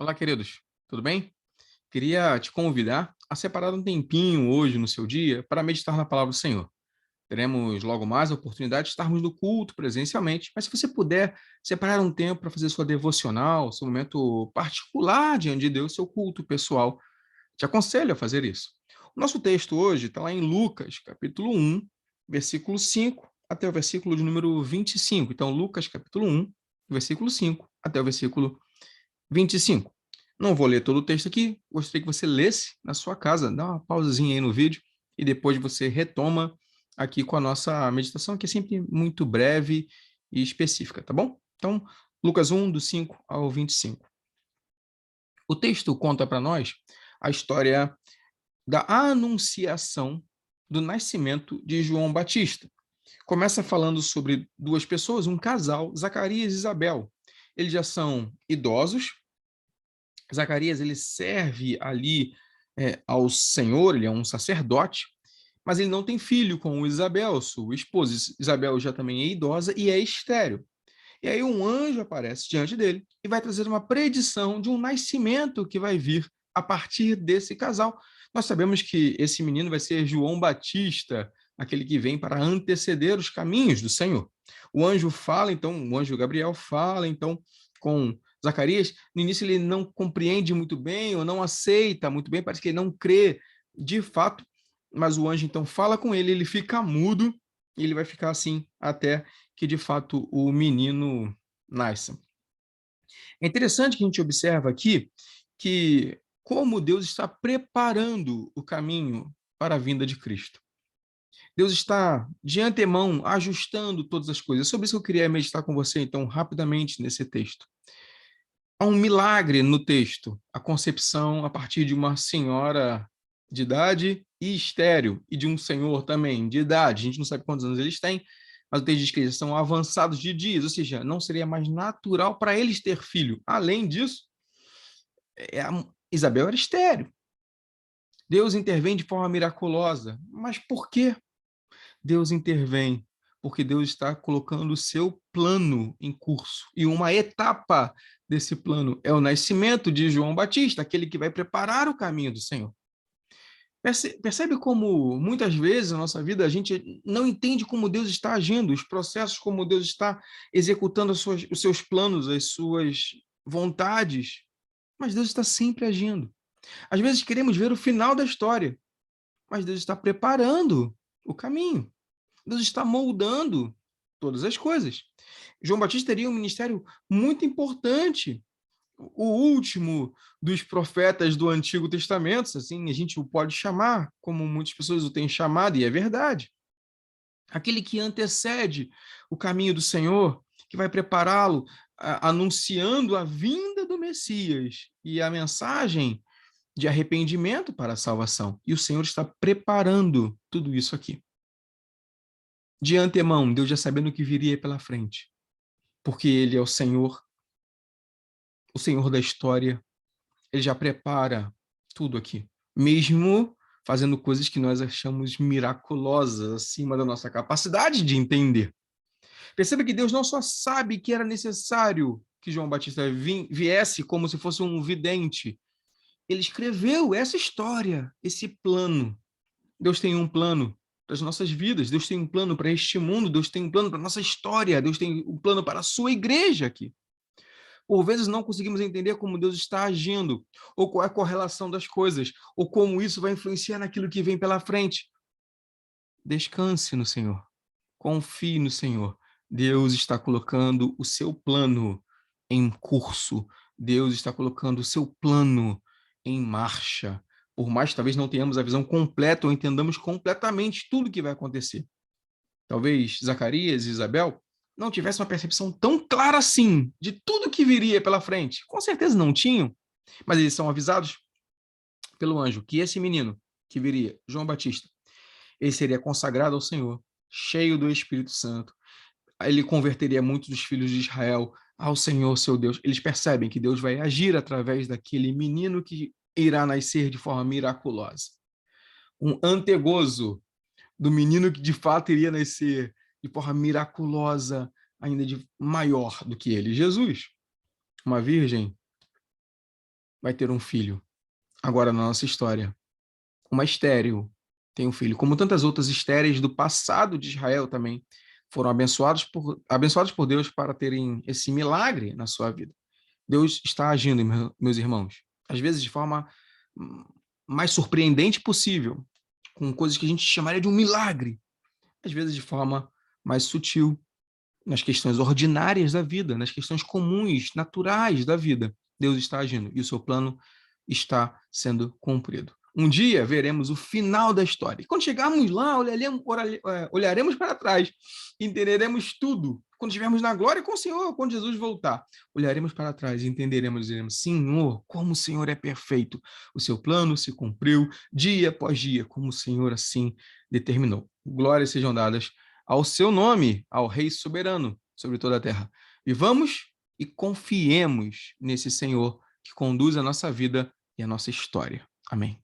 Olá, queridos, tudo bem? Queria te convidar a separar um tempinho hoje no seu dia para meditar na palavra do Senhor. Teremos logo mais a oportunidade de estarmos no culto presencialmente, mas se você puder separar um tempo para fazer sua devocional, seu momento particular diante de Deus, seu culto pessoal, te aconselho a fazer isso. O nosso texto hoje está lá em Lucas, capítulo 1, versículo 5 até o versículo de número 25. Então, Lucas, capítulo 1, versículo 5 até o versículo 25. Não vou ler todo o texto aqui, gostaria que você lesse na sua casa, dá uma pausazinha aí no vídeo e depois você retoma aqui com a nossa meditação, que é sempre muito breve e específica, tá bom? Então, Lucas 1, do 5 ao 25. O texto conta para nós a história da anunciação do nascimento de João Batista. Começa falando sobre duas pessoas, um casal, Zacarias e Isabel. Eles já são idosos. Zacarias, ele serve ali ao Senhor, ele é um sacerdote, mas ele não tem filho com Isabel, sua esposa. Isabel já também é idosa e é estéril. E aí um anjo aparece diante dele e vai trazer uma predição de um nascimento que vai vir a partir desse casal. Nós sabemos que esse menino vai ser João Batista, aquele que vem para anteceder os caminhos do Senhor. O anjo fala, então, o anjo Gabriel fala, então, com Zacarias. No início ele não compreende muito bem ou não aceita muito bem, parece que ele não crê de fato, mas o anjo então fala com ele, ele fica mudo e ele vai ficar assim até que de fato o menino nasça. É interessante que a gente observa aqui que como Deus está preparando o caminho para a vinda de Cristo. Deus está de antemão ajustando todas as coisas. É sobre isso que eu queria meditar com você, então, rapidamente nesse texto. Há um milagre no texto, a concepção a partir de uma senhora de idade e estéril, e de um senhor também de idade. A gente não sabe quantos anos eles têm, mas o texto diz que eles são avançados de dias, ou seja, não seria mais natural para eles ter filho. Além disso, Isabel era estéril. Deus intervém de forma miraculosa. Mas por quê? Deus intervém porque Deus está colocando o seu plano em curso. E uma etapa desse plano é o nascimento de João Batista, aquele que vai preparar o caminho do Senhor. Percebe como muitas vezes na nossa vida a gente não entende como Deus está agindo, os processos, como Deus está executando os seus planos, as suas vontades, mas Deus está sempre agindo. Às vezes queremos ver o final da história, mas Deus está preparando o caminho. Deus está moldando todas as coisas. João Batista teria um ministério muito importante, o último dos profetas do Antigo Testamento, assim a gente o pode chamar, como muitas pessoas o têm chamado, e é verdade. Aquele que antecede o caminho do Senhor, que vai prepará-lo, anunciando a vinda do Messias e a mensagem de arrependimento para a salvação. E o Senhor está preparando tudo isso aqui. De antemão, Deus já sabendo o que viria pela frente, porque Ele é o Senhor da história, Ele já prepara tudo aqui, mesmo fazendo coisas que nós achamos miraculosas, acima da nossa capacidade de entender. Perceba que Deus não só sabe que era necessário que João Batista viesse como se fosse um vidente, ele escreveu essa história, esse plano. Deus tem um plano para as nossas vidas, Deus tem um plano para este mundo, Deus tem um plano para a nossa história, Deus tem um plano para a sua igreja aqui. Por vezes não conseguimos entender como Deus está agindo, ou qual é a correlação das coisas, ou como isso vai influenciar naquilo que vem pela frente. Descanse no Senhor, confie no Senhor. Deus está colocando o seu plano em curso, Deus está colocando o seu plano em marcha. Por mais que talvez não tenhamos a visão completa ou entendamos completamente tudo o que vai acontecer. Talvez Zacarias e Isabel não tivessem uma percepção tão clara assim de tudo que viria pela frente. Com certeza não tinham, mas eles são avisados pelo anjo que esse menino que viria, João Batista, ele seria consagrado ao Senhor, cheio do Espírito Santo. Ele converteria muitos dos filhos de Israel ao Senhor, seu Deus. Eles percebem que Deus vai agir através daquele menino que irá nascer de forma miraculosa. Um antegozo do menino que de fato iria nascer de forma miraculosa, ainda de maior do que ele, Jesus. Uma virgem vai ter um filho. Agora, na nossa história, uma estéril tem um filho, como tantas outras estéreis do passado de Israel também foram abençoados por Deus para terem esse milagre na sua vida. Deus está agindo, meus irmãos, às vezes de forma hum, mais surpreendente possível, com coisas que a gente chamaria de um milagre, às vezes de forma mais sutil, nas questões ordinárias da vida, nas questões comuns, naturais da vida. Deus está agindo e o seu plano está sendo cumprido. Um dia veremos o final da história. E quando chegarmos lá, olharemos para trás, entenderemos tudo. Quando estivermos na glória com o Senhor, quando Jesus voltar, olharemos para trás e entenderemos, diremos, Senhor, como o Senhor é perfeito. O seu plano se cumpriu dia após dia, como o Senhor assim determinou. Glórias sejam dadas ao seu nome, ao Rei soberano sobre toda a terra. Vivamos e confiemos nesse Senhor que conduz a nossa vida e a nossa história. Amém.